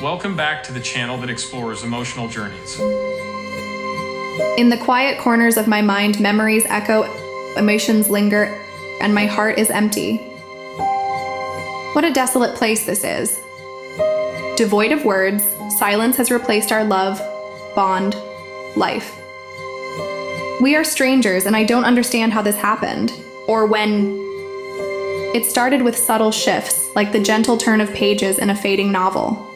Welcome back to the channel that explores emotional journeys. In the quiet corners of my mind, memories echo, emotions linger, and my heart is empty. What a desolate place this is. Devoid of words, silence has replaced our love, bond, life. We are strangers, and I don't understand how this happened, or when. It started with subtle shifts, like the gentle turn of pages in a fading novel.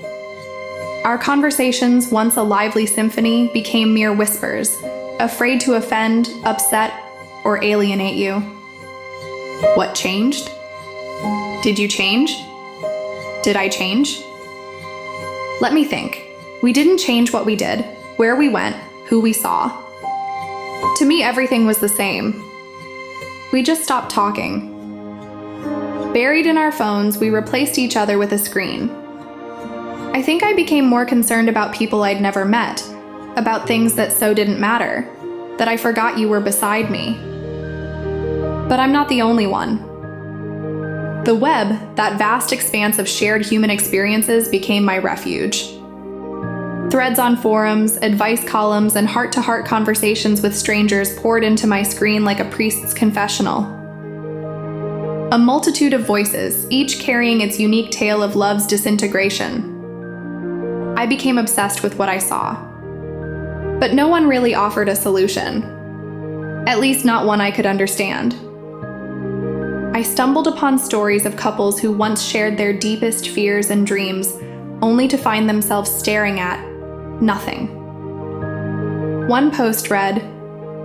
Our conversations, once a lively symphony, became mere whispers, afraid to offend, upset, or alienate you. What changed? Did you change? Did I change? Let me think. We didn't change what we did, where we went, who we saw. To me, everything was the same. We just stopped talking. Buried in our phones, we replaced each other with a screen. I think I became more concerned about people I'd never met, about things that so didn't matter, that I forgot you were beside me. But I'm not the only one. The web, that vast expanse of shared human experiences, became my refuge. Threads on forums, advice columns, and heart-to-heart conversations with strangers poured into my screen like a priest's confessional. A multitude of voices, each carrying its unique tale of love's disintegration. I became obsessed with what I saw. But no one really offered a solution. At least not one I could understand. I stumbled upon stories of couples who once shared their deepest fears and dreams, only to find themselves staring at nothing. One post read,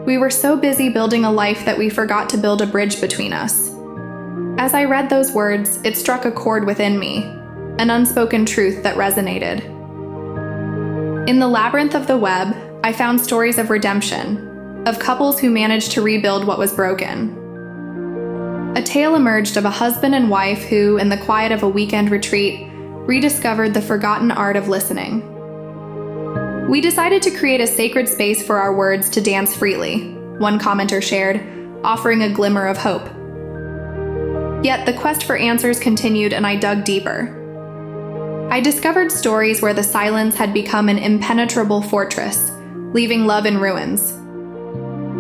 "We were so busy building a life that we forgot to build a bridge between us." As I read those words, it struck a chord within me, an unspoken truth that resonated. In the labyrinth of the web, I found stories of redemption, of couples who managed to rebuild what was broken. A tale emerged of a husband and wife who, in the quiet of a weekend retreat, rediscovered the forgotten art of listening. We decided to create a sacred space for our words to dance freely, one commenter shared, offering a glimmer of hope. Yet the quest for answers continued, and I dug deeper. I discovered stories where the silence had become an impenetrable fortress, leaving love in ruins.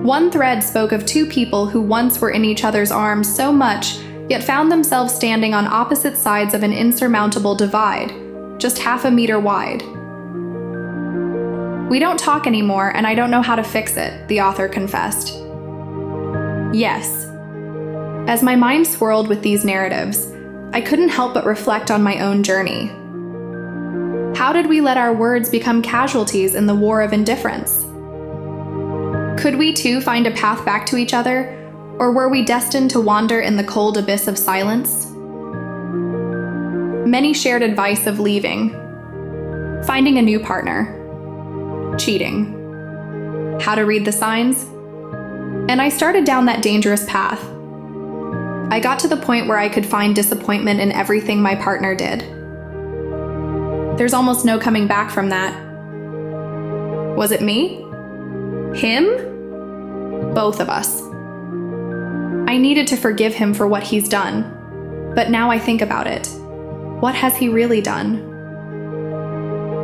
One thread spoke of two people who once were in each other's arms so much, yet found themselves standing on opposite sides of an insurmountable divide, just half a meter wide. "We don't talk anymore, and I don't know how to fix it," the author confessed. Yes. As my mind swirled with these narratives, I couldn't help but reflect on my own journey. How did we let our words become casualties in the war of indifference? Could we too find a path back to each other, or were we destined to wander in the cold abyss of silence? Many shared advice of leaving, finding a new partner, cheating, how to read the signs, and I started down that dangerous path. I got to the point where I could find disappointment in everything my partner did. There's almost no coming back from that. Was it me? Him? Both of us. I needed to forgive him for what he's done. But now I think about it. What has he really done?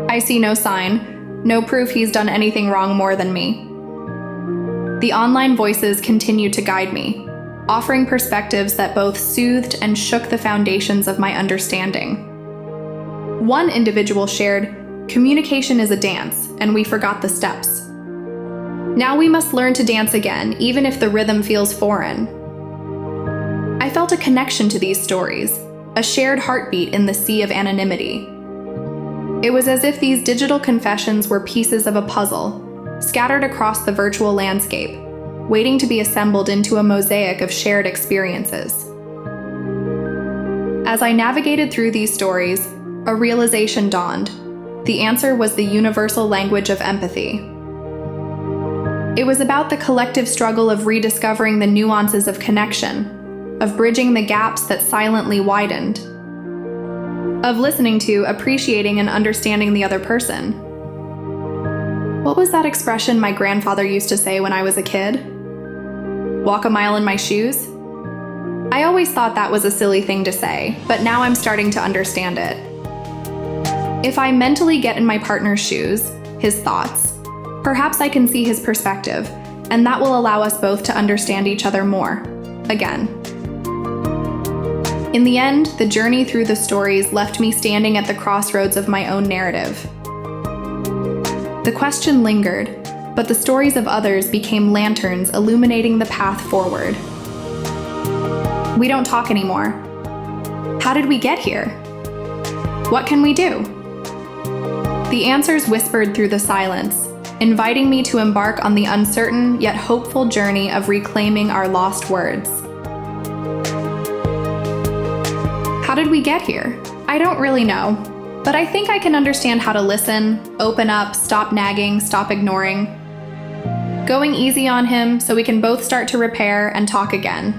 I see no sign, no proof he's done anything wrong more than me. The online voices continue to guide me, offering perspectives that both soothed and shook the foundations of my understanding. One individual shared, "Communication is a dance, and we forgot the steps. Now we must learn to dance again, even if the rhythm feels foreign." I felt a connection to these stories, a shared heartbeat in the sea of anonymity. It was as if these digital confessions were pieces of a puzzle, scattered across the virtual landscape, waiting to be assembled into a mosaic of shared experiences. As I navigated through these stories, a realization dawned. The answer was the universal language of empathy. It was about the collective struggle of rediscovering the nuances of connection, of bridging the gaps that silently widened, of listening to, appreciating, and understanding the other person. What was that expression my grandfather used to say when I was a kid? Walk a mile in my shoes? I always thought that was a silly thing to say, but now I'm starting to understand it. If I mentally get in my partner's shoes, his thoughts, perhaps I can see his perspective, and that will allow us both to understand each other more, again. In the end, the journey through the stories left me standing at the crossroads of my own narrative. The question lingered, but the stories of others became lanterns illuminating the path forward. We don't talk anymore. How did we get here? What can we do? The answers whispered through the silence, inviting me to embark on the uncertain yet hopeful journey of reclaiming our lost words. How did we get here? I don't really know, but I think I can understand how to listen, open up, stop nagging, stop ignoring. Going easy on him so we can both start to repair and talk again.